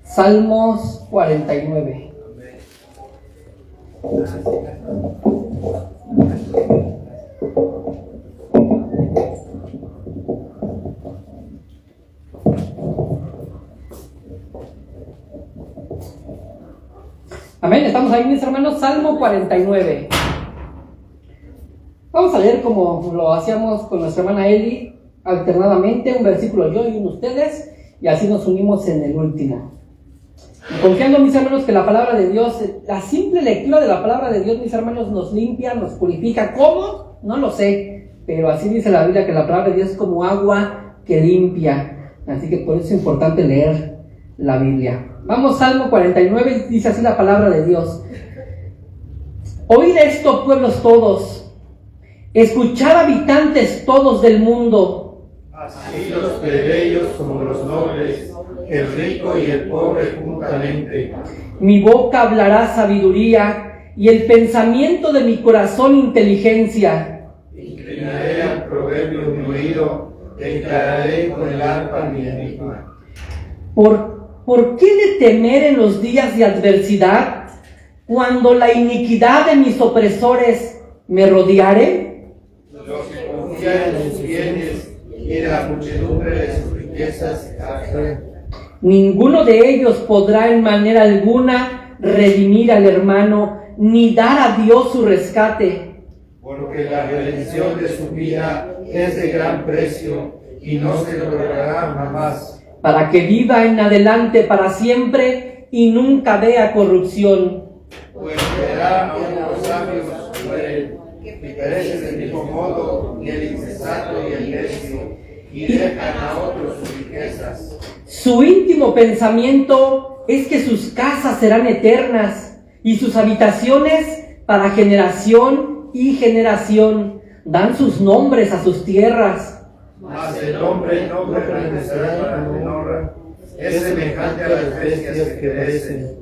Salmos 49. Amén, estamos ahí, mis hermanos. Salmo 49. Vamos a leer como lo hacíamos con nuestra hermana Eli, alternadamente, un versículo yo y uno ustedes, y así nos unimos en el último. Confiando, mis hermanos, que la palabra de Dios, la simple lectura de la palabra de Dios, mis hermanos, nos limpia, nos purifica. ¿Cómo? No lo sé, pero así dice la Biblia, que la palabra de Dios es como agua que limpia. Así que por eso es importante leer la Biblia. Vamos, Salmo 49, dice así la palabra de Dios. Oíd esto, pueblos todos, escuchad, habitantes todos del mundo. Así los plebeyos como los nobles, el rico y el pobre juntamente. Mi boca hablará sabiduría, y el pensamiento de mi corazón inteligencia. Inclinaré al proverbio mi oído, declararé con el arpa mi enigma. ¿Por qué de temer en los días de adversidad, cuando la iniquidad de mis opresores me rodeare? Los que confían en sus bienes y en la muchedumbre de sus riquezas, ninguno de ellos podrá en manera alguna redimir al hermano, ni dar a Dios su rescate. porque la redención de su vida es de gran precio y no se logrará jamás. Para que viva en adelante para siempre y nunca vea corrupción. Pues verá a unos sabios mueren, y perecen del mismo modo que el insensato y el necio, y dejan a otros sus riquezas. Su íntimo pensamiento es que sus casas serán eternas y sus habitaciones para generación y generación. Dan sus nombres a sus tierras. Mas el hombre no permanecerá en honra, es semejante a las bestias que perecen.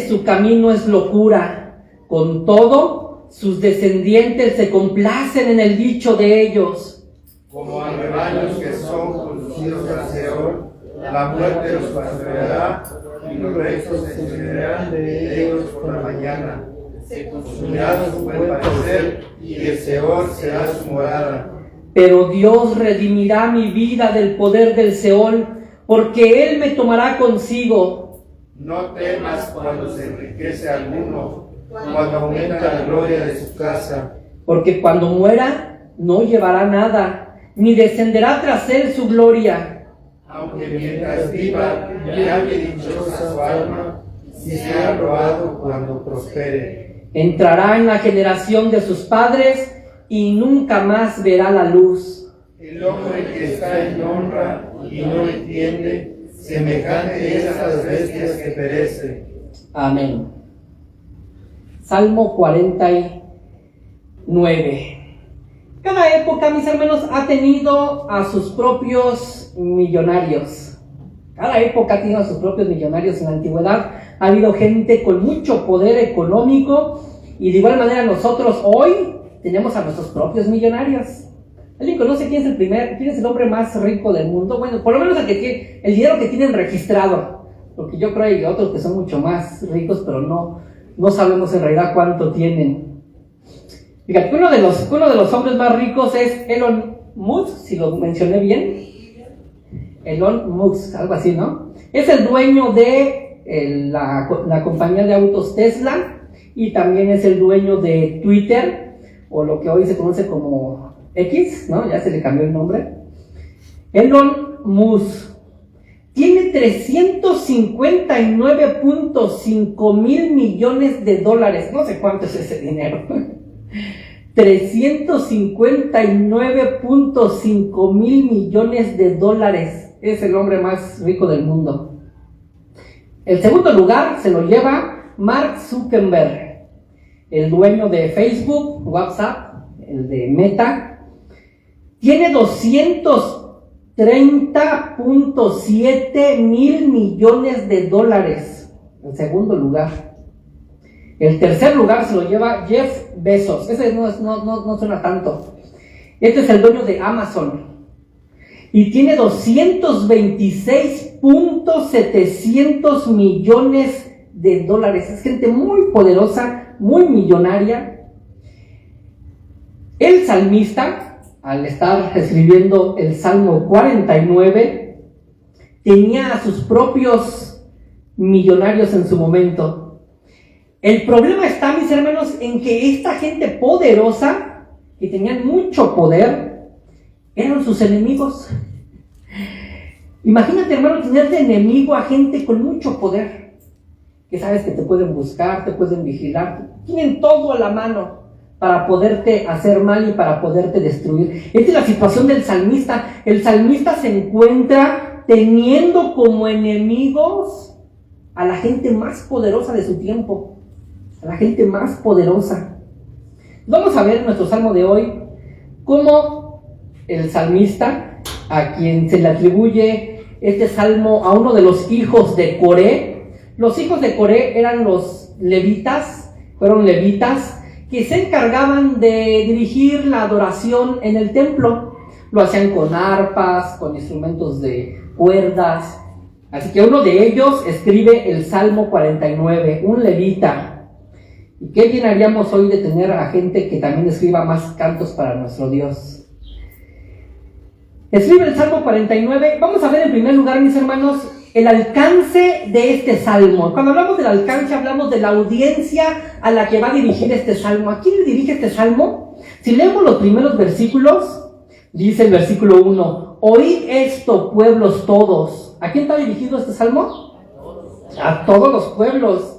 Su camino es locura. Con todo, sus descendientes se complacen en el dicho de ellos. Como a rebaños que son conducidos al Seol, la muerte los pastoreará, y los rectos se enseñarán de ellos por la mañana. Se consumirá su buen parecer, y el Seol será su morada. Pero Dios redimirá mi vida del poder del Seol, porque Él me tomará consigo. No temas cuando se enriquece alguno, cuando aumenta la gloria de su casa. Porque cuando muera, no llevará nada, ni descenderá tras él su gloria. Aunque mientras viva, llame dichosa su alma, si se ha robado cuando prospere. Entrará en la generación de sus padres, y nunca más verá la luz. El hombre que está en honra y no entiende, semejante es a las bestias que perecen. Amén. Salmo 49. Cada época, mis hermanos, ha tenido a sus propios millonarios. Cada época ha tenido a sus propios millonarios. En la antigüedad ha habido gente con mucho poder económico, y de igual manera nosotros hoy tenemos a nuestros propios millonarios. ¿Alguien conoce quién es el hombre más rico del mundo? Bueno, por lo menos el dinero que tienen registrado, porque yo creo que hay otros que son mucho más ricos, pero no sabemos en realidad cuánto tienen. Fíjate, uno de los hombres más ricos es Elon Musk, si lo mencioné bien. Elon Musk, algo así, ¿no? Es el dueño de la compañía de autos Tesla, y también es el dueño de Twitter, o lo que hoy se conoce como X, ¿no? Ya se le cambió el nombre. Elon Musk tiene 359.5 mil millones de dólares. No sé cuánto es ese dinero. 359.5 mil millones de dólares. Es el hombre más rico del mundo. El segundo lugar se lo lleva Mark Zuckerberg, el dueño de Facebook, WhatsApp, el de Meta. Tiene 230.7 mil millones de dólares. En segundo lugar. El tercer lugar se lo lleva Jeff Bezos. Ese no suena tanto. Este es el dueño de Amazon. y tiene 226.700 millones de dólares. Es gente muy poderosa, muy millonaria. El salmista, al estar escribiendo el Salmo 49, tenía a sus propios millonarios en su momento. El problema está, mis hermanos, en que esta gente poderosa, que tenían mucho poder, eran sus enemigos. Imagínate, hermano, tener de enemigo a gente con mucho poder, que sabes que te pueden buscar, te pueden vigilar, tienen todo a la mano para poderte hacer mal y para poderte destruir. Esta es la situación del salmista. El salmista se encuentra teniendo como enemigos a la gente más poderosa de su tiempo, a la gente más poderosa. Vamos a ver en nuestro salmo de hoy cómo el salmista, a quien se le atribuye este salmo a uno de los hijos de Coré. Los hijos de Coré eran los levitas, fueron levitas que se encargaban de dirigir la adoración en el templo. Lo hacían con arpas, con instrumentos de cuerdas. Así que uno de ellos escribe el Salmo 49, un levita. Y qué bien haríamos hoy de tener a gente que también escriba más cantos para nuestro Dios. Escribe el Salmo 49. Vamos a ver en primer lugar, mis hermanos, el alcance de este salmo. Cuando hablamos del alcance, hablamos de la audiencia a la que va a dirigir este salmo. ¿A quién le dirige este salmo? Si leemos los primeros versículos, dice el versículo 1: oíd esto, pueblos todos. ¿A quién está dirigido este salmo? A todos los pueblos.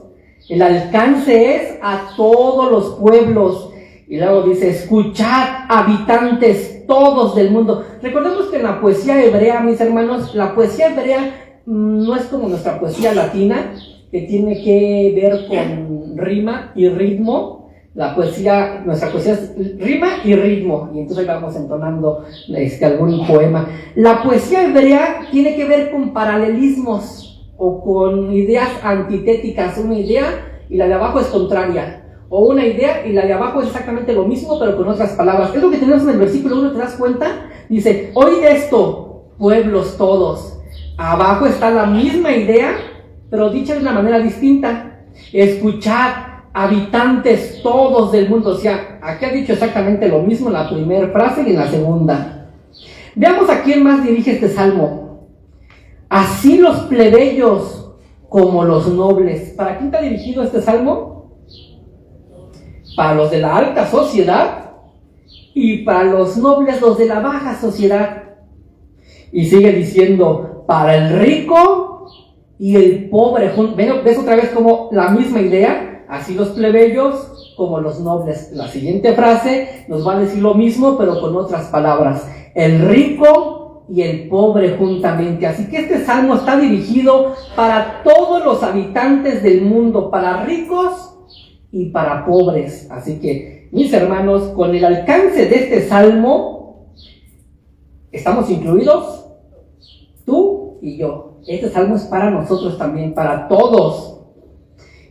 El alcance es a todos los pueblos. Y luego dice: escuchad, habitantes todos del mundo. Recordemos que en la poesía hebrea, mis hermanos, la poesía hebrea no es como nuestra poesía latina, que tiene que ver con rima y ritmo. Nuestra poesía es rima y ritmo, y entonces ahí vamos entonando algún poema. La poesía hebrea tiene que ver con paralelismos o con ideas antitéticas. Una idea y la de abajo es contraria, o una idea y la de abajo es exactamente lo mismo pero con otras palabras. Es lo que tenemos en el versículo 1, ¿te das cuenta? Dice: oíd esto, pueblos todos. Abajo está la misma idea pero dicha de una manera distinta. Escuchad, habitantes todos del mundo. O sea, aquí ha dicho exactamente lo mismo en la primera frase y en la segunda. Veamos a quién más dirige este salmo. Así los plebeyos como los nobles. ¿Para quién está dirigido este salmo? Para los de la alta sociedad y para los nobles, los de la baja sociedad. Y sigue diciendo: para el rico y el pobre. ¿Ves otra vez como la misma idea? Así los plebeyos como los nobles. La siguiente frase nos va a decir lo mismo pero con otras palabras: el rico y el pobre juntamente. Así que este salmo está dirigido para todos los habitantes del mundo, para ricos y para pobres. Así que, mis hermanos, con el alcance de este salmo, ¿estamos incluidos? Tú y yo. Este salmo es para nosotros también, para todos.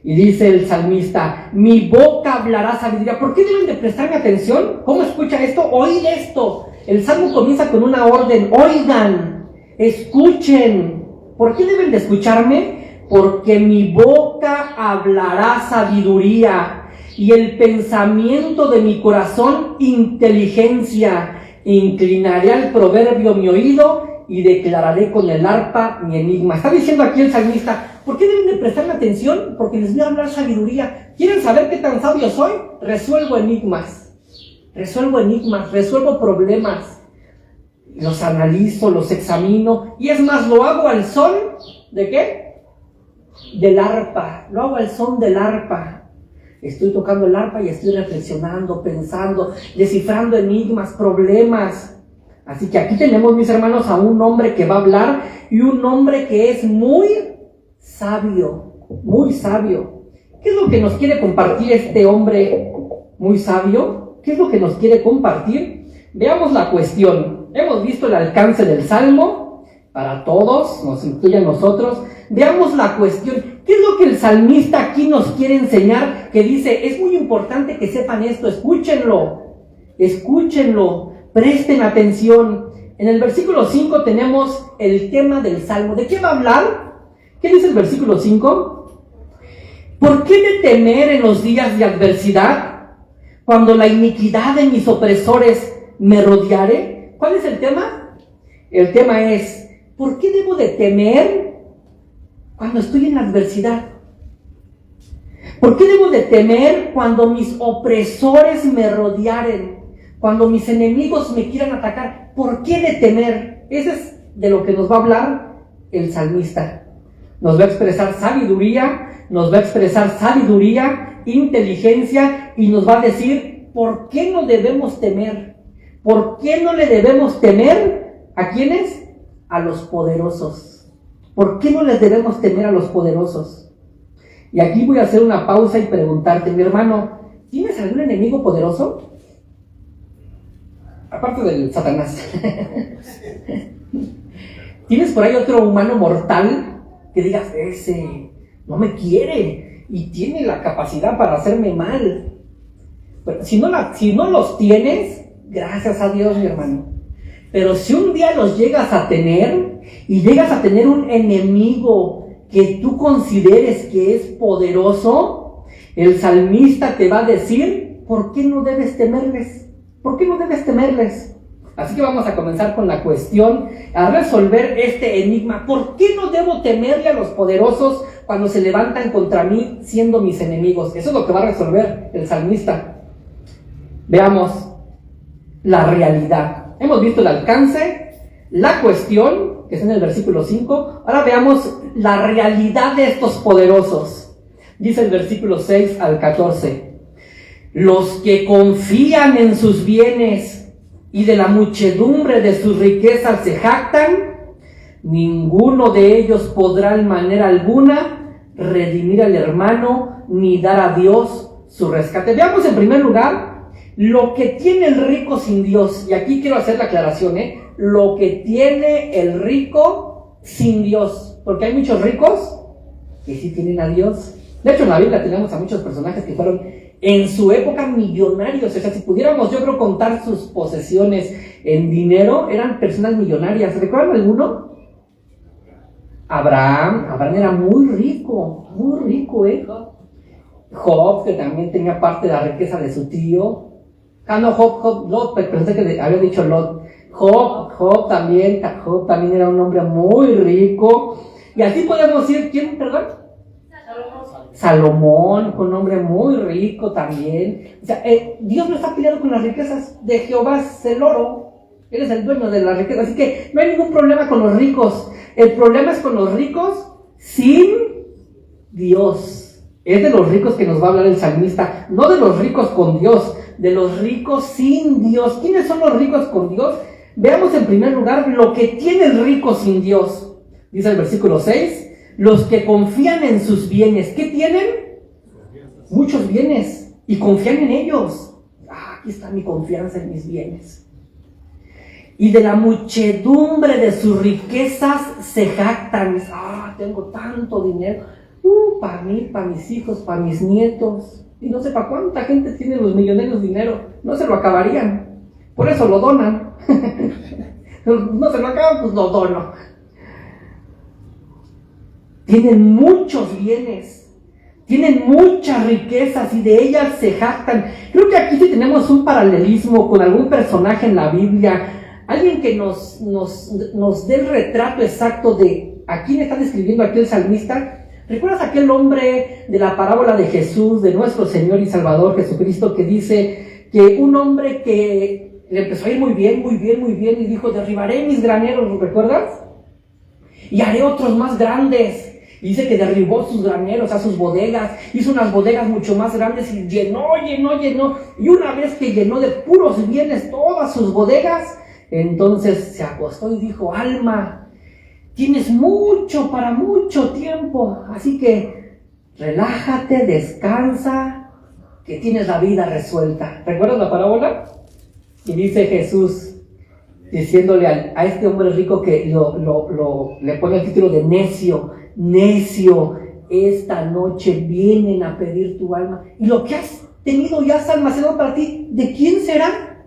Y dice el salmista: mi boca hablará sabiduría. ¿Por qué deben de prestarme atención? ¿Cómo escucha esto? Oíd esto. El salmo comienza con una orden: oigan, escuchen. ¿Por qué deben de escucharme? Porque mi boca hablará sabiduría y el pensamiento de mi corazón inteligencia. Inclinaré al proverbio mi oído y declararé con el arpa mi enigma. Está diciendo aquí el salmista: ¿por qué deben de prestarme atención? Porque les voy a hablar sabiduría. ¿Quieren saber qué tan sabio soy? Resuelvo enigmas, resuelvo problemas, los analizo, los examino, y es más, lo hago al son, ¿de qué? Del arpa, lo hago al son del arpa. Estoy tocando el arpa y estoy reflexionando, pensando, descifrando enigmas, problemas. Así que aquí tenemos, mis hermanos, a un hombre que va a hablar y un hombre que es muy sabio, muy sabio. ¿Qué es lo que nos quiere compartir este hombre muy sabio? ¿Qué es lo que nos quiere compartir? Veamos la cuestión. Hemos visto el alcance del salmo para todos, nos incluye a nosotros. Veamos la cuestión. ¿Qué es lo que el salmista aquí nos quiere enseñar? Que dice: es muy importante que sepan esto, escúchenlo, presten atención. En el versículo 5 tenemos el tema del Salmo. ¿De qué va a hablar? ¿Qué dice el versículo 5? ¿Por qué de temer en los días de adversidad, cuando la iniquidad de mis opresores me rodeare? ¿Cuál es el tema? El tema es, ¿por qué debo de temer cuando estoy en adversidad? ¿Por qué debo de temer cuando mis opresores me rodearen? Cuando mis enemigos me quieran atacar. ¿Por qué de temer? Ese es de lo que nos va a hablar el salmista. Nos va a expresar sabiduría, inteligencia, y nos va a decir por qué no debemos temer. ¿Por qué no le debemos temer? ¿A quiénes? A los poderosos. ¿Por qué no les debemos temer a los poderosos? Y aquí voy a hacer una pausa y preguntarte, mi hermano, ¿tienes algún enemigo poderoso? Aparte del Satanás. ¿Tienes por ahí otro humano mortal que digas, ese no me quiere y tiene la capacidad para hacerme mal? Pero si no los tienes, gracias a Dios, mi hermano. Pero si un día los llegas a tener y llegas a tener un enemigo que tú consideres que es poderoso, el salmista te va a decir, ¿por qué no debes temerles? ¿Por qué no debes temerles? Así que vamos a comenzar con la cuestión, a resolver este enigma. ¿Por qué no debo temerle a los poderosos cuando se levantan contra mí siendo mis enemigos? Eso es lo que va a resolver el salmista. Veamos la realidad. Hemos visto el alcance, la cuestión, que es en el versículo 5. Ahora veamos la realidad de estos poderosos. Dice el versículo 6 al 14. Los que confían en sus bienes y de la muchedumbre de sus riquezas se jactan, ninguno de ellos podrá en manera alguna redimir al hermano ni dar a Dios su rescate. Veamos en primer lugar lo que tiene el rico sin Dios. Y aquí quiero hacer la aclaración, lo que tiene el rico sin Dios. Porque hay muchos ricos que sí tienen a Dios. De hecho, en la Biblia tenemos a muchos personajes que fueron en su época millonarios. O sea, si pudiéramos, yo creo, contar sus posesiones en dinero, eran personas millonarias. ¿Recuerdan alguno? Abraham era muy rico, Job, que también tenía parte de la riqueza de su tío. Lot, pensé que había dicho Lot. Job también era un hombre muy rico. Y así podemos ir, ¿quién, perdón? Salomón, un hombre muy rico también. O sea, Dios no está peleado con las riquezas. De Jehová es el oro. Él es el dueño de la riqueza. Así que no hay ningún problema con los ricos. El problema es con los ricos sin Dios. Es de los ricos que nos va a hablar el salmista. No de los ricos con Dios, de los ricos sin Dios. ¿Quiénes son los ricos con Dios? Veamos en primer lugar lo que tiene el rico sin Dios. Dice el versículo 6. Los que confían en sus bienes. ¿Qué tienen? Muchos bienes. Y confían en ellos. Aquí está mi confianza en mis bienes. Y de la muchedumbre de sus riquezas se jactan. Tengo tanto dinero. Para mí, para mis hijos, para mis nietos. Y no sé para cuánta gente tiene los millonarios dinero. No se lo acabarían. Por eso lo donan. No se lo acaban, pues lo dono. Tienen muchos bienes, tienen muchas riquezas y de ellas se jactan. Creo que aquí sí tenemos un paralelismo con algún personaje en la Biblia, alguien que nos dé el retrato exacto de a quién está describiendo aquí el salmista. ¿Recuerdas aquel hombre de la parábola de Jesús, de nuestro Señor y Salvador Jesucristo, que dice que un hombre que le empezó a ir muy bien, y dijo, derribaré mis graneros, ¿recuerdas? Y haré otros más grandes. Y dice que derribó sus graneros, sus bodegas, hizo unas bodegas mucho más grandes y llenó. Y una vez que llenó de puros bienes todas sus bodegas, entonces se acostó y dijo, alma, tienes mucho para mucho tiempo, así que relájate, descansa, que tienes la vida resuelta. ¿Recuerdas la parábola? Y dice Jesús, diciéndole a este hombre rico que le pone el título de necio, esta noche vienen a pedir tu alma. Y lo que has tenido ya está almacenado para ti. ¿De quién será?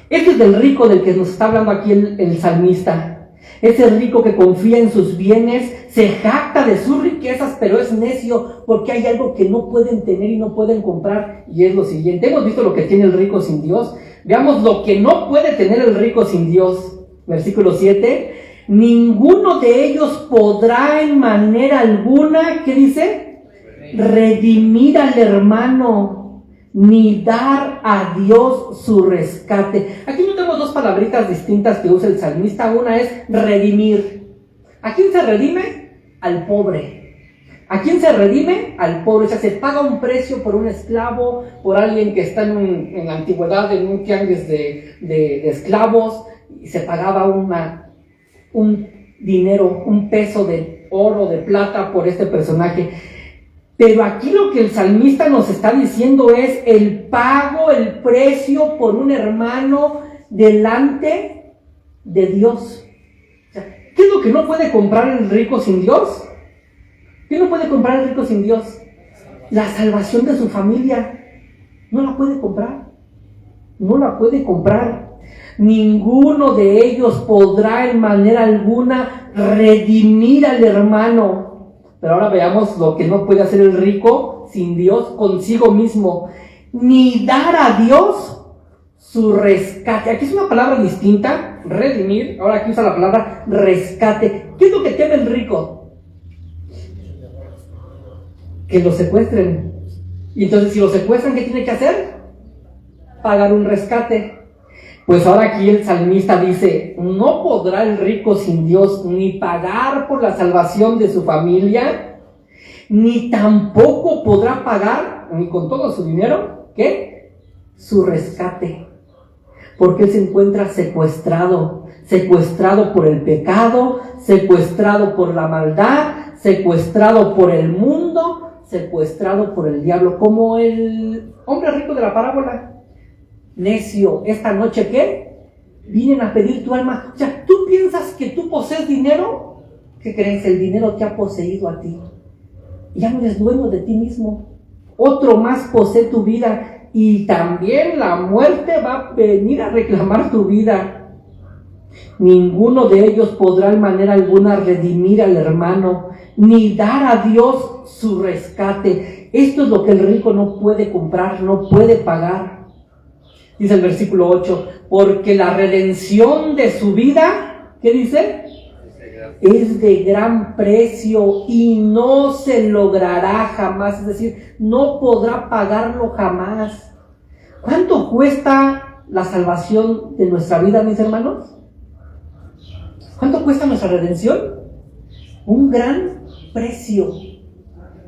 Este es del rico del que nos está hablando aquí el salmista. Es el rico que confía en sus bienes, se jacta de sus riquezas, pero es necio porque hay algo que no pueden tener y no pueden comprar. Y es lo siguiente. Hemos visto lo que tiene el rico sin Dios. Veamos lo que no puede tener el rico sin Dios. Versículo 7. Ninguno de ellos podrá en manera alguna, ¿qué dice? Redimir al hermano, ni dar a Dios su rescate. Aquí no tenemos dos palabritas distintas que usa el salmista. Una es redimir. ¿A quién se redime? Al pobre. ¿A quién se redime? Al pobre. O sea, se paga un precio por un esclavo, por alguien que está en la antigüedad en un tianguis de esclavos, y se pagaba un dinero, un peso de oro, de plata por este personaje. Pero aquí lo que el salmista nos está diciendo es el pago, el precio por un hermano delante de Dios. O sea, ¿qué es lo que no puede comprar el rico sin Dios? ¿Qué no puede comprar el rico sin Dios? La salvación de su familia. No la puede comprar. No la puede comprar. Ninguno de ellos podrá en manera alguna redimir al hermano. Pero ahora veamos lo que no puede hacer el rico sin Dios consigo mismo. Ni dar a Dios su rescate. Aquí es una palabra distinta, redimir. Ahora aquí usa la palabra rescate. ¿Qué es lo que teme el rico? Que lo secuestren. Y entonces si lo secuestran, ¿qué tiene que hacer? Pagar un rescate. Pues ahora aquí el salmista dice, no podrá el rico sin Dios ni pagar por la salvación de su familia, ni tampoco podrá pagar, ni con todo su dinero, ¿qué? Su rescate. Porque él se encuentra secuestrado por el pecado, secuestrado por la maldad, secuestrado por el mundo, secuestrado por el diablo, como el hombre rico de la parábola. Necio, esta noche ¿qué? Vienen a pedir tu alma. O sea, ¿tú piensas que tú posees dinero? ¿Qué crees? El dinero te ha poseído a ti. Ya no eres dueño de ti mismo. Otro más posee tu vida. Y también la muerte va a venir a reclamar tu vida. Ninguno de ellos podrá en manera alguna redimir al hermano, ni dar a Dios su rescate. Esto es lo que el rico no puede comprar, no puede pagar. Dice el versículo 8, porque la redención de su vida, ¿qué dice? Es de gran precio y no se logrará jamás, es decir, no podrá pagarlo jamás. ¿Cuánto cuesta la salvación de nuestra vida, mis hermanos? ¿Cuánto cuesta nuestra redención? Un gran precio.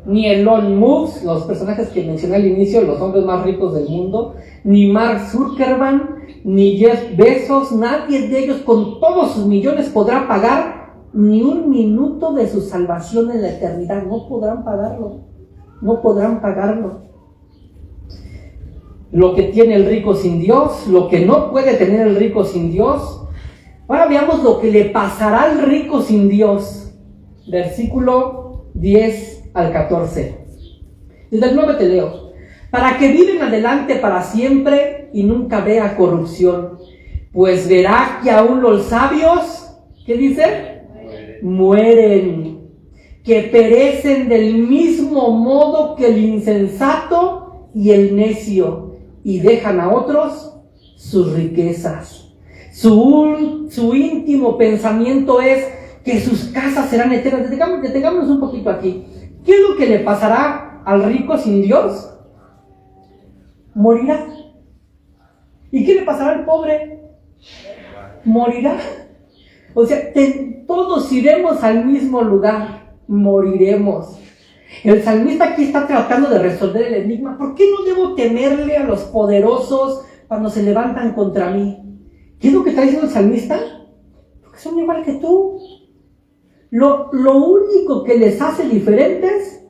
Ni Elon Musk, los personajes que mencioné al inicio, los hombres más ricos del mundo, ni Mark Zuckerberg, ni Jeff Bezos, nadie de ellos con todos sus millones podrá pagar ni un minuto de su salvación en la eternidad. No podrán pagarlo, no podrán pagarlo. Lo que tiene el rico sin Dios, lo que no puede tener el rico sin Dios. Ahora veamos lo que le pasará al rico sin Dios. Versículo 10 al 14. Desde el 9 te leo. Para que viven adelante para siempre y nunca vea corrupción, pues verá que aún los sabios, ¿qué dice? Mueren, que perecen del mismo modo que el insensato y el necio, y dejan a otros sus riquezas. Su íntimo pensamiento es que sus casas serán eternas. Detengámonos un poquito aquí. ¿Qué es lo que le pasará al rico sin Dios? Morirá. ¿Y qué le pasará al pobre? Morirá. O sea, todos iremos al mismo lugar, moriremos. El salmista aquí está tratando de resolver el enigma. ¿Por qué no debo temerle a los poderosos cuando se levantan contra mí? ¿Qué es lo que está diciendo el salmista? Porque son igual que tú. Lo único que les hace diferentes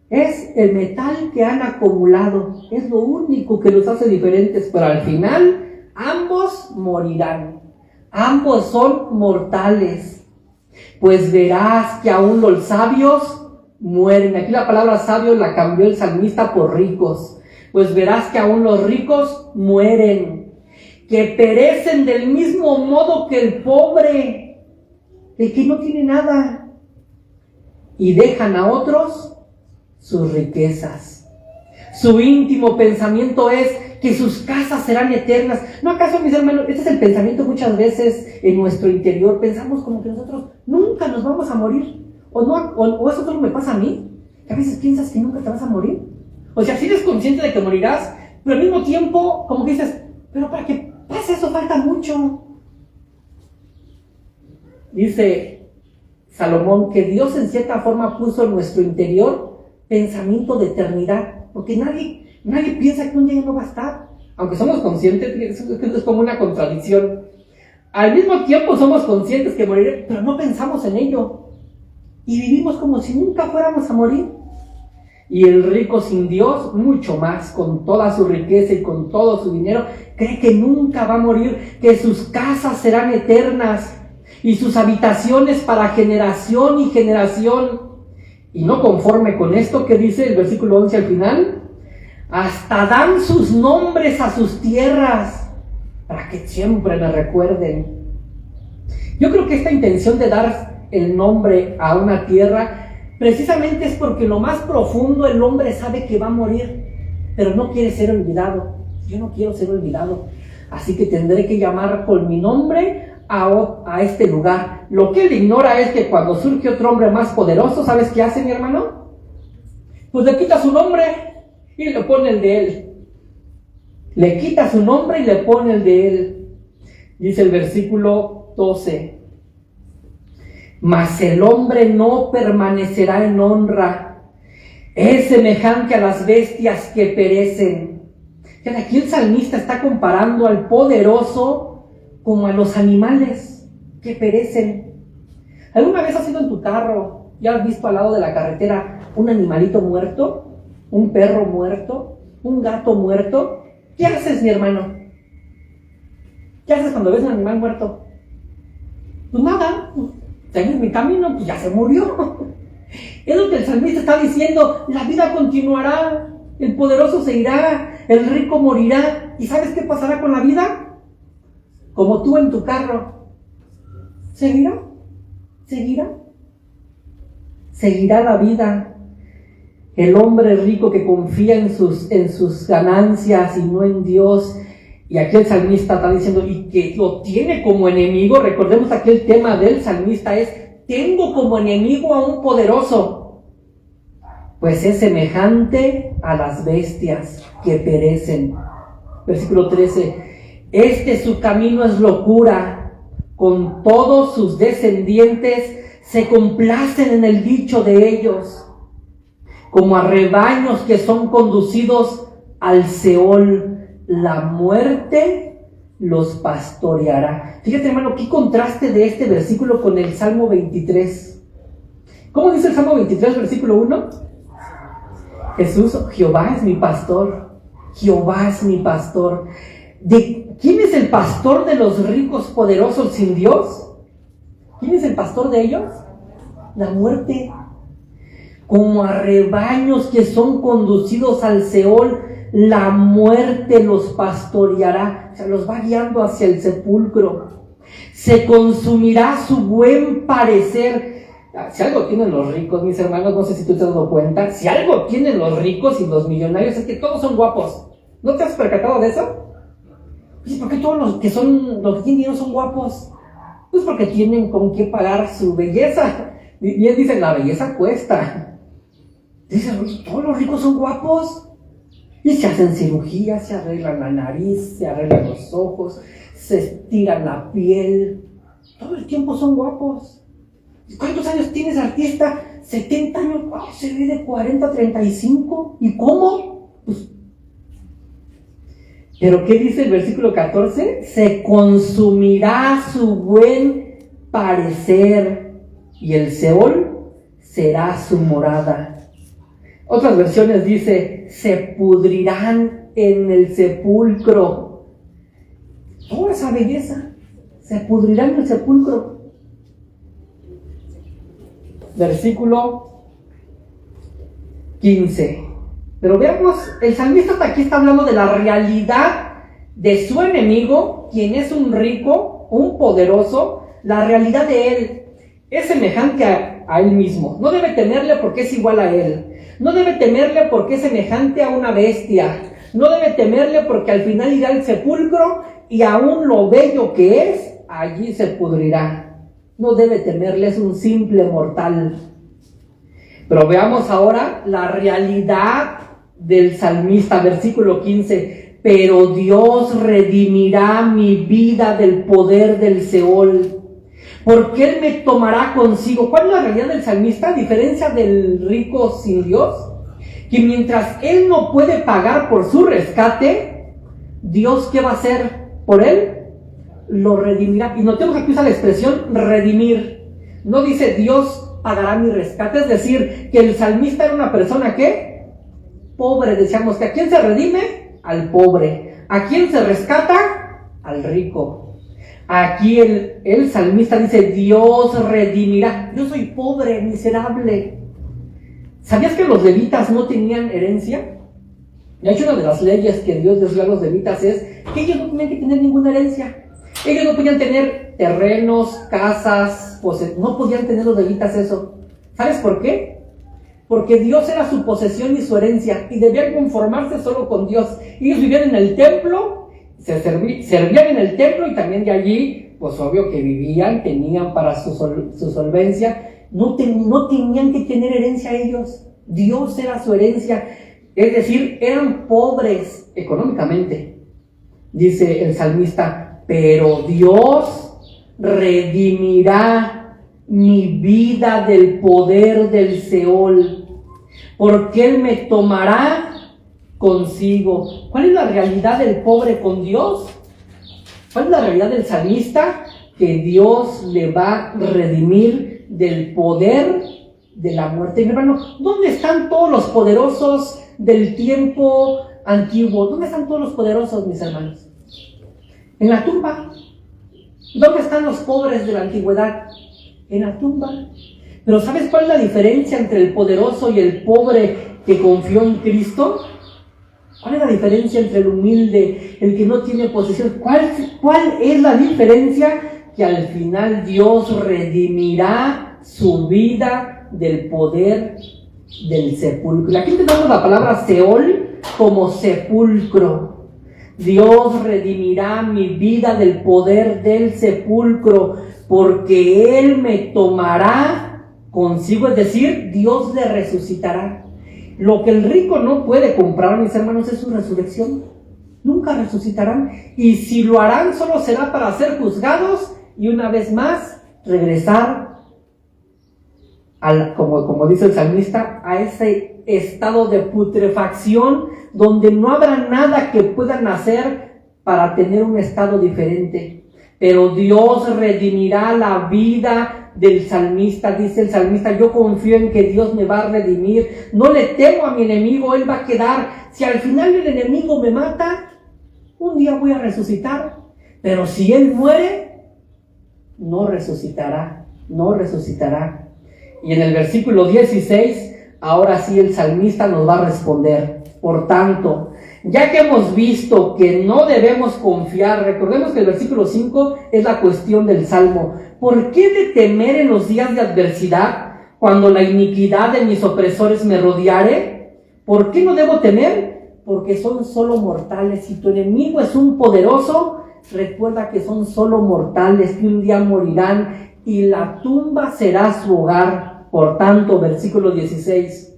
es el metal que han acumulado. Es lo único que los hace diferentes. Pero al final, ambos morirán. Ambos son mortales. Pues verás que aún los sabios mueren. Aquí la palabra sabio la cambió el salmista por ricos. Pues verás que aún los ricos mueren, que perecen del mismo modo que el pobre, el que no tiene nada, y dejan a otros sus riquezas. Su íntimo pensamiento es que sus casas serán eternas. ¿No acaso, mis hermanos, este es el pensamiento muchas veces en nuestro interior? Pensamos como que nosotros nunca nos vamos a morir. O eso solo me pasa a mí, que a veces piensas que nunca te vas a morir. O sea, si eres consciente de que morirás, pero al mismo tiempo, como que dices, pero para que pase eso falta mucho. Dice Salomón que Dios en cierta forma puso en nuestro interior pensamiento de eternidad, porque nadie piensa que un día no va a estar, aunque somos conscientes, es como una contradicción. Al mismo tiempo somos conscientes que moriremos, pero no pensamos en ello, y vivimos como si nunca fuéramos a morir. Y el rico sin Dios, mucho más, con toda su riqueza y con todo su dinero, cree que nunca va a morir, que sus casas serán eternas y sus habitaciones para generación y generación. Y no conforme con esto, que dice el versículo 11 al final, hasta dan sus nombres a sus tierras para que siempre me recuerden. Yo creo que esta intención de dar el nombre a una tierra precisamente es porque en lo más profundo el hombre sabe que va a morir, pero no quiere ser olvidado. Yo no quiero ser olvidado, así que tendré que llamar con mi nombre a este lugar. Lo que él ignora es que cuando surge otro hombre más poderoso, ¿sabes qué hace, mi hermano? Pues le quita su nombre y le pone el de él. Le quita su nombre y le pone el de él. Dice el versículo 12. Mas el hombre no permanecerá en honra, es semejante a las bestias que perecen. Aquí el salmista está comparando al poderoso como a los animales que perecen. ¿Alguna vez has ido en tu carro y has visto al lado de la carretera un animalito muerto? ¿Un perro muerto? ¿Un gato muerto? ¿Qué haces, mi hermano? ¿Qué haces cuando ves un animal muerto? Pues nada, seguir mi camino, pues ya se murió. Es lo que el salmista está diciendo, la vida continuará, el poderoso se irá, el rico morirá. ¿Y sabes qué pasará con la vida? Como tú en tu carro. ¿Seguirá? Seguirá la vida. El hombre rico que confía en sus ganancias y no en Dios. Y aquí el salmista está diciendo, y que lo tiene como enemigo. Recordemos aquí el tema del salmista es, tengo como enemigo a un poderoso, pues es semejante a las bestias que perecen. Versículo 13, su camino es locura, con todos sus descendientes se complacen en el dicho de ellos, como a rebaños que son conducidos al Seol. La muerte los pastoreará. Fíjate, hermano, qué contraste de este versículo con el Salmo 23. ¿Cómo dice el Salmo 23, versículo 1? Jehová es mi pastor. Jehová es mi pastor. ¿Quién es el pastor de los ricos poderosos sin Dios? ¿Quién es el pastor de ellos? La muerte. Como a rebaños que son conducidos al Seol, la muerte los pastoreará, o sea, los va guiando hacia el sepulcro. Se consumirá su buen parecer. Si algo tienen los ricos, mis hermanos, no sé si tú te has dado cuenta, si algo tienen los ricos y los millonarios es que todos son guapos. ¿No te has percatado de eso? Pues, ¿por qué todos los que tienen dinero son guapos? Pues porque tienen con qué pagar su belleza. Bien dicen, la belleza cuesta. Dicen, todos los ricos son guapos. Y se hacen cirugías, se arreglan la nariz, se arreglan los ojos, se estiran la piel. Todo el tiempo son guapos. ¿Cuántos años tienes, artista? 70 años. ¡Wow! Se ve de 40 a 35. ¿Y cómo? Pues, ¿pero qué dice el versículo 14? Se consumirá su buen parecer y el Seol será su morada. Otras versiones dice, se pudrirán en el sepulcro. Toda esa belleza se pudrirá en el sepulcro. Versículo 15. Pero veamos, el salmista hasta aquí está hablando de la realidad de su enemigo, quien es un rico, un poderoso, la realidad de él es semejante a él mismo. No debe temerle porque es igual a él. No debe temerle porque es semejante a una bestia. No debe temerle porque al final irá al sepulcro y aún lo bello que es, allí se pudrirá. No debe temerle, es un simple mortal. Pero veamos ahora la realidad del salmista, versículo 15. Pero Dios redimirá mi vida del poder del Seol, porque Él me tomará consigo. ¿Cuál es la realidad del salmista? A diferencia del rico sin Dios, que mientras él no puede pagar por su rescate, Dios, ¿qué va a hacer por él? Lo redimirá. Y notemos aquí usa la expresión redimir. No dice Dios pagará mi rescate, es decir, que el salmista era una persona ¿qué? Pobre. Decíamos que ¿a quién se redime? Al pobre. ¿A quién se rescata? Al rico. Aquí el salmista dice, Dios redimirá. Yo soy pobre, miserable. ¿Sabías que los levitas no tenían herencia? De hecho, una de las leyes que Dios les dio a los levitas es que ellos no tenían que tener ninguna herencia. Ellos no podían tener terrenos, casas, no podían tener los levitas eso. ¿Sabes por qué? Porque Dios era su posesión y su herencia, y debían conformarse solo con Dios. Ellos vivían en el templo, servían en el templo, y también de allí, pues obvio que vivían, tenían para su solvencia. No tenían que tener herencia ellos. Dios era su herencia. Es decir, eran pobres económicamente. Dice el salmista, pero Dios redimirá mi vida del poder del Seol, porque Él me tomará consigo. ¿Cuál es la realidad del pobre con Dios? ¿Cuál es la realidad del salmista? Que Dios le va a redimir del poder de la muerte. Mi hermano, ¿dónde están todos los poderosos del tiempo antiguo? ¿Dónde están todos los poderosos, mis hermanos? En la tumba. ¿Dónde están los pobres de la antigüedad? En la tumba. Pero ¿sabes cuál es la diferencia entre el poderoso y el pobre que confió en Cristo? ¿Cuál es la diferencia entre el humilde, el que no tiene posesión? ¿Cuál es la diferencia? Que al final Dios redimirá su vida del poder del sepulcro. Aquí tenemos la palabra Seol como sepulcro. Dios redimirá mi vida del poder del sepulcro, porque Él me tomará consigo, es decir, Dios le resucitará. Lo que el rico no puede comprar, mis hermanos, es su resurrección. Nunca resucitarán, y si lo harán, solo será para ser juzgados y una vez más regresar como dice el salmista, a ese estado de putrefacción donde no habrá nada que puedan hacer para tener un estado diferente. Pero Dios redimirá la vida del salmista. Dice el salmista, yo confío en que Dios me va a redimir. No le temo a mi enemigo, él va a quedar. Si al final el enemigo me mata, un día voy a resucitar. Pero si él muere, no resucitará. Y en el versículo 16, ahora sí el salmista nos va a responder. Por tanto, ya que hemos visto que no debemos confiar, recordemos que el versículo 5 es la cuestión del salmo. ¿Por qué de temer en los días de adversidad, cuando la iniquidad de mis opresores me rodeare? ¿Por qué no debo temer? Porque son solo mortales. Si tu enemigo es un poderoso, recuerda que son solo mortales, que un día morirán y la tumba será su hogar. Por tanto, versículo 16,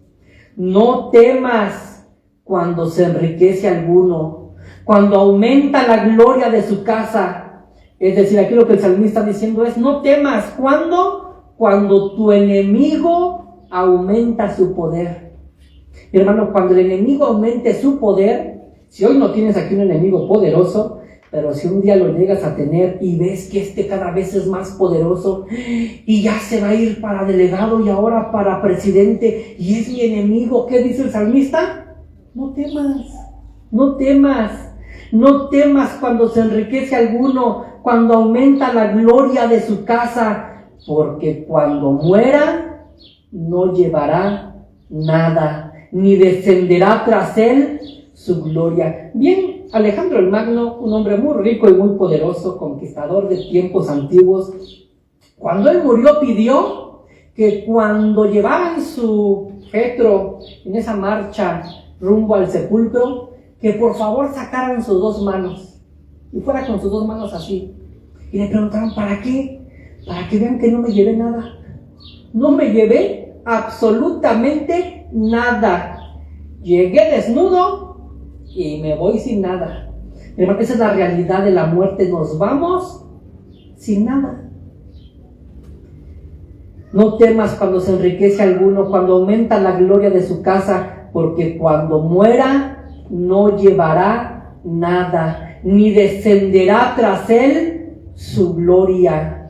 no temas cuando se enriquece alguno, cuando aumenta la gloria de su casa. Es decir, aquí lo que el salmista está diciendo es, no temas. ¿Cuándo? Cuando tu enemigo aumenta su poder. Mi hermano, cuando el enemigo aumente su poder, si hoy no tienes aquí un enemigo poderoso, pero si un día lo llegas a tener y ves que cada vez es más poderoso y ya se va a ir para delegado y ahora para presidente y es mi enemigo, ¿qué dice el salmista? No temas cuando se enriquece alguno, cuando aumenta la gloria de su casa, porque cuando muera no llevará nada, ni descenderá tras él su gloria. Bien, Alejandro el Magno, un hombre muy rico y muy poderoso, conquistador de tiempos antiguos, cuando él murió pidió que cuando llevaban su féretro en esa marcha rumbo al sepulcro, que por favor sacaran sus dos manos y fuera con sus dos manos así. Y le preguntaron, ¿para qué? Para que vean que no me llevé nada. No me llevé absolutamente nada. Llegué desnudo y me voy sin nada. Pero esa es la realidad de la muerte. Nos vamos sin nada. No temas cuando se enriquece alguno, cuando aumenta la gloria de su casa, porque cuando muera no llevará nada, ni descenderá tras él su gloria.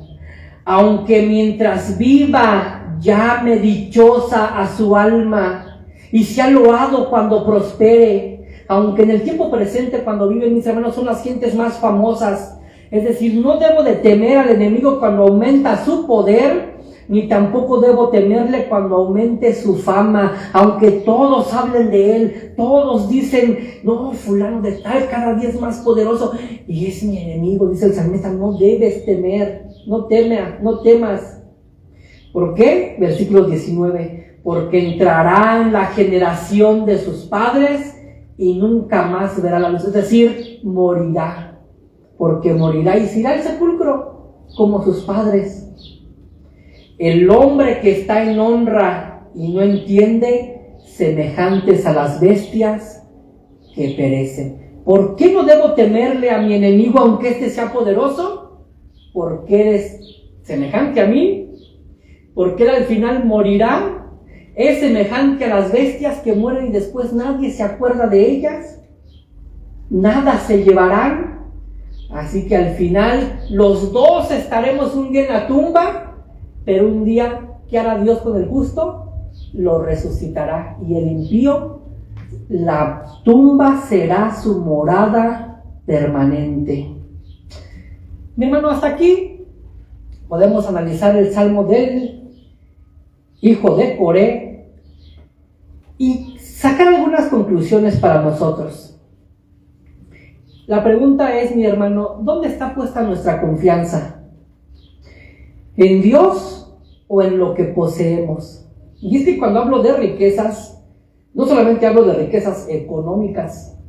Aunque mientras viva llame dichosa a su alma y sea loado cuando prospere, aunque en el tiempo presente, cuando viven mis hermanos, son las gentes más famosas. Es decir, no debo de temer al enemigo cuando aumenta su poder, ni tampoco debo temerle cuando aumente su fama, aunque todos hablen de él, todos dicen, no, fulano de tal cada día es más poderoso, y es mi enemigo, dice el salmista. No debes temer, no temas. ¿Por qué? Versículo 19, porque entrará en la generación de sus padres y nunca más verá la luz, es decir, morirá, porque morirá y se irá al sepulcro como sus padres. El hombre que está en honra y no entiende, semejantes a las bestias que perecen. ¿Por qué no debo temerle a mi enemigo aunque éste sea poderoso? Porque eres semejante a mí, porque él al final morirá. Es semejante a las bestias que mueren y después nadie se acuerda de ellas. Nada se llevarán. Así que al final los dos estaremos un día en la tumba. Pero un día, ¿qué hará Dios con el justo? Lo resucitará. Y el impío, la tumba será su morada permanente. Mi hermano, hasta aquí podemos analizar el salmo del hijo de Coré y sacar algunas conclusiones para nosotros. La pregunta es, mi hermano, ¿dónde está puesta nuestra confianza? ¿En Dios o en lo que poseemos? Y es que cuando hablo de riquezas, no solamente hablo de riquezas económicas.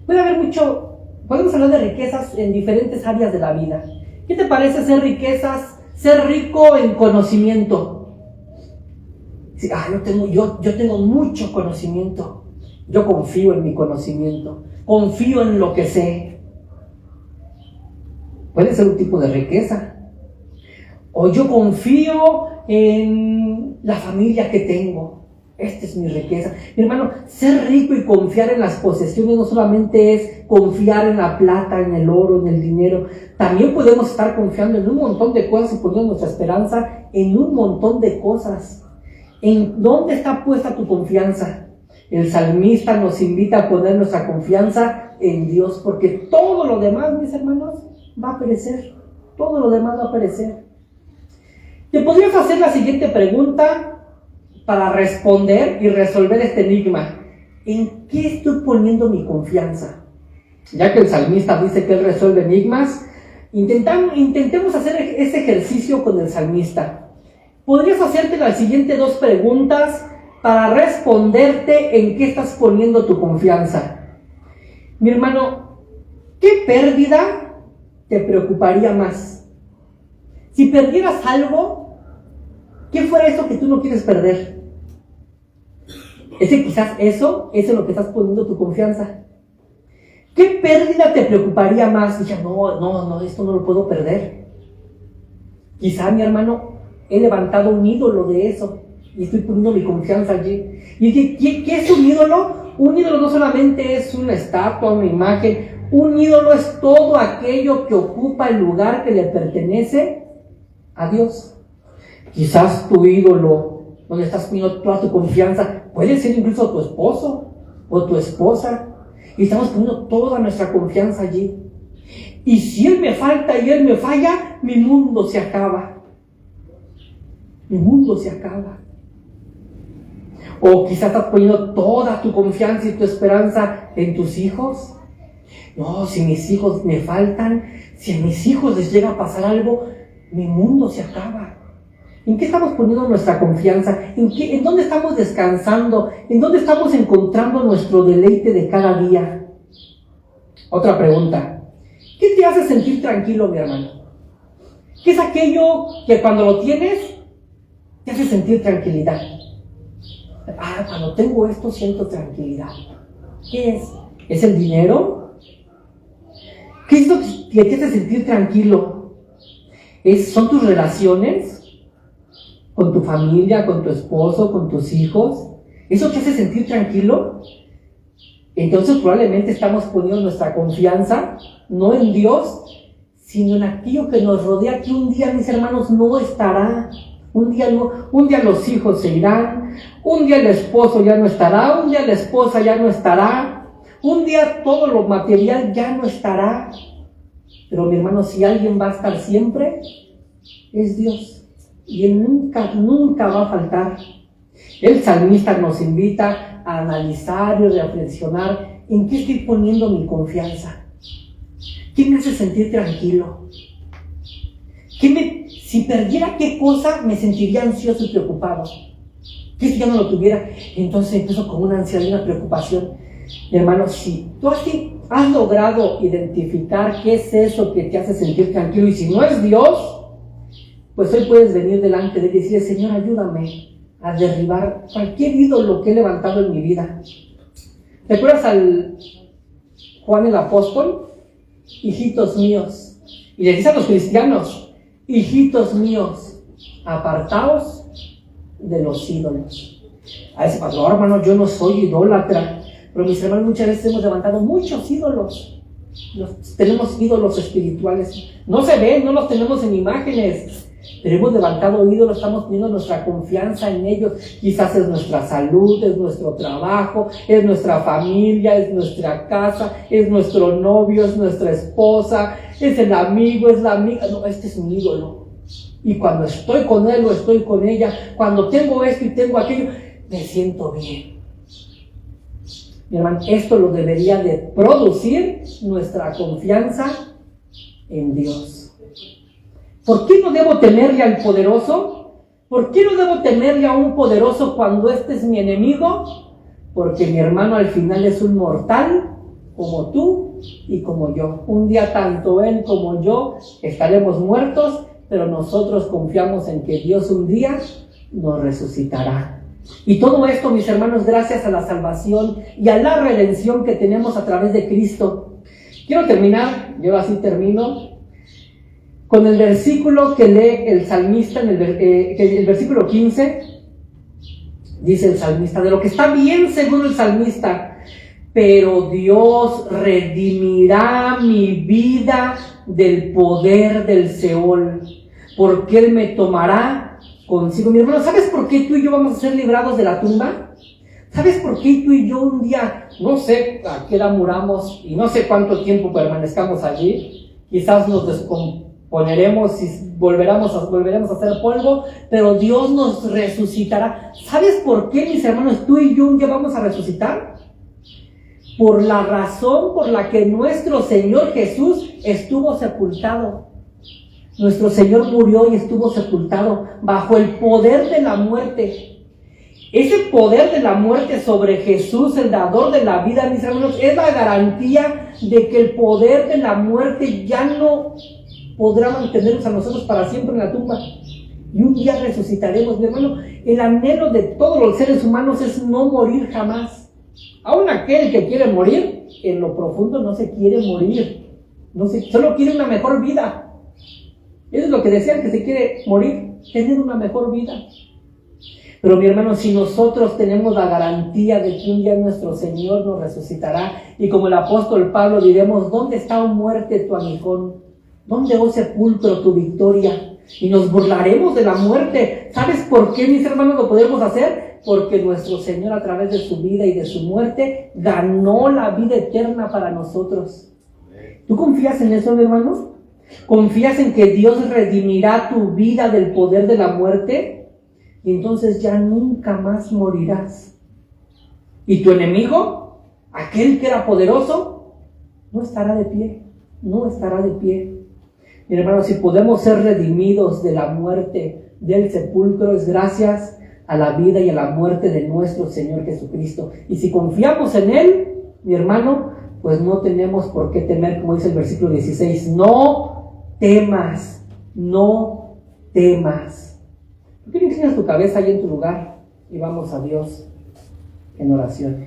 Podemos hablar de riquezas en diferentes áreas de la vida. ¿Qué te parece ser rico en conocimiento? Sí, yo tengo mucho conocimiento. Yo confío en mi conocimiento. Confío en lo que sé. Puede ser un tipo de riqueza. O yo confío en la familia que tengo. Esta es mi riqueza. Mi hermano, ser rico y confiar en las posesiones no solamente es confiar en la plata, en el oro, en el dinero. También podemos estar confiando en un montón de cosas y poniendo nuestra esperanza en un montón de cosas. ¿En dónde está puesta tu confianza? El salmista nos invita a poner nuestra confianza en Dios, porque todo lo demás, mis hermanos, va a perecer. Todo lo demás va a perecer. Te podrías hacer la siguiente pregunta para responder y resolver este enigma. ¿En qué estoy poniendo mi confianza? Ya que el salmista dice que él resuelve enigmas, intentemos hacer ese ejercicio con el salmista. Podrías hacerte las siguientes dos preguntas para responderte en qué estás poniendo tu confianza. Mi hermano, ¿qué pérdida te preocuparía más? Si perdieras algo, ¿qué fuera eso que tú no quieres perder? Quizás eso es en lo que estás poniendo tu confianza. ¿Qué pérdida te preocuparía más? Dije, no, esto no lo puedo perder. Quizá, mi hermano, he levantado un ídolo de eso y estoy poniendo mi confianza allí. Y dije, ¿qué es un ídolo? Un ídolo no solamente es una estatua, una imagen. Un ídolo es todo aquello que ocupa el lugar que le pertenece a Dios. Quizás tu ídolo, donde estás poniendo toda tu confianza, puede ser incluso tu esposo o tu esposa, y estamos poniendo toda nuestra confianza allí. Y si él me falta y él me falla, mi mundo se acaba. Mi mundo se acaba. O quizás estás poniendo toda tu confianza y tu esperanza en tus hijos. No, si mis hijos me faltan, si a mis hijos les llega a pasar algo, mi mundo se acaba. ¿En qué estamos poniendo nuestra confianza? ¿En dónde estamos descansando? ¿En dónde estamos encontrando nuestro deleite de cada día? Otra pregunta. ¿Qué te hace sentir tranquilo, mi hermano? ¿Qué es aquello que cuando lo tienes te hace sentir tranquilidad? Cuando tengo esto siento tranquilidad. ¿Qué es? ¿Es el dinero? ¿Qué es lo que te hace sentir tranquilo? ¿Son tus relaciones? ¿Con tu familia, con tu esposo, con tus hijos? ¿Eso te hace sentir tranquilo? Entonces probablemente estamos poniendo nuestra confianza no en Dios, sino en aquello que nos rodea, que un día, mis hermanos, no estará. Un día los hijos se irán, un día el esposo ya no estará, un día la esposa ya no estará, un día todo lo material ya no estará. Pero mi hermano, si alguien va a estar siempre, es Dios. Y Él nunca va a faltar. El salmista nos invita a analizar y reflexionar en qué estoy poniendo mi confianza. ¿Qué me hace sentir tranquilo? Si perdiera qué cosa, me sentiría ansioso y preocupado. ¿Qué si ya no lo tuviera? Entonces empiezo con una ansiedad y una preocupación. Mi hermano, si tú has logrado identificar qué es eso que te hace sentir tranquilo, y si no es Dios, pues hoy puedes venir delante de Él y decirle: Señor, ayúdame a derribar cualquier ídolo que he levantado en mi vida. ¿Recuerdas al Juan el apóstol? Hijitos míos. Y le dice a los cristianos: hijitos míos, apartaos de los ídolos. A ese pastor, hermano, yo no soy idólatra, pero mis hermanos, muchas veces hemos levantado muchos ídolos. Tenemos ídolos espirituales. No se ven, no los tenemos en imágenes, pero hemos levantado ídolos, estamos poniendo nuestra confianza en ellos. Quizás es nuestra salud, es nuestro trabajo, es nuestra familia, es nuestra casa, es nuestro novio, es nuestra esposa, es el amigo, es la amiga. No, este es mi ídolo. Y cuando estoy con él o estoy con ella, cuando tengo esto y tengo aquello, me siento bien. Mi hermano, esto lo debería de producir nuestra confianza en Dios. ¿Por qué no debo temerle al poderoso? ¿Por qué no debo temerle a un poderoso cuando este es mi enemigo? Porque mi hermano al final es un mortal, como tú y como yo. Un día tanto él como yo estaremos muertos, pero nosotros confiamos en que Dios un día nos resucitará. Y todo esto, mis hermanos, gracias a la salvación y a la redención que tenemos a través de Cristo. Quiero terminar, yo así termino, con el versículo que lee el salmista, el versículo 15, dice el salmista, de lo que está bien según el salmista: pero Dios redimirá mi vida del poder del Seol, porque Él me tomará consigo. Mi hermano, ¿sabes por qué tú y yo vamos a ser librados de la tumba? ¿Sabes por qué tú y yo un día, no sé a qué edad muramos y no sé cuánto tiempo permanezcamos allí? Quizás nos descomponeremos y volveremos a hacer polvo, pero Dios nos resucitará. ¿Sabes por qué, mis hermanos, tú y yo un día vamos a resucitar? Por la razón por la que nuestro Señor Jesús estuvo sepultado. Nuestro Señor murió y estuvo sepultado bajo el poder de la muerte. Ese poder de la muerte sobre Jesús, el dador de la vida, mis hermanos, es la garantía de que el poder de la muerte ya no podrá mantenernos a nosotros para siempre en la tumba. Y un día resucitaremos, mi hermano. El anhelo de todos los seres humanos es no morir jamás. Aún aquel que quiere morir, en lo profundo no se quiere morir. Solo quiere una mejor vida. Eso es lo que desean, que se quiere morir, tener una mejor vida. Pero mi hermano, si nosotros tenemos la garantía de que un día nuestro Señor nos resucitará, y como el apóstol Pablo diremos: ¿dónde está, oh muerte, tu aguijón? ¿Dónde, oh sepulcro, tu victoria? Y nos burlaremos de la muerte. ¿Sabes por qué, mis hermanos, lo podemos hacer? Porque nuestro Señor, a través de su vida y de su muerte, ganó la vida eterna para nosotros. ¿Tú confías en eso, mi hermano? ¿Confías en que Dios redimirá tu vida del poder de la muerte? Y entonces ya nunca más morirás. ¿Y tu enemigo? Aquel que era poderoso, no estará de pie, no estará de pie. Mi hermano, si podemos ser redimidos de la muerte, del sepulcro, es gracias a la vida y a la muerte de nuestro Señor Jesucristo. Y si confiamos en Él, mi hermano, pues no tenemos por qué temer, como dice el versículo 16, no temas, no temas. ¿Por qué no inclinas tu cabeza ahí en tu lugar y vamos a Dios en oración?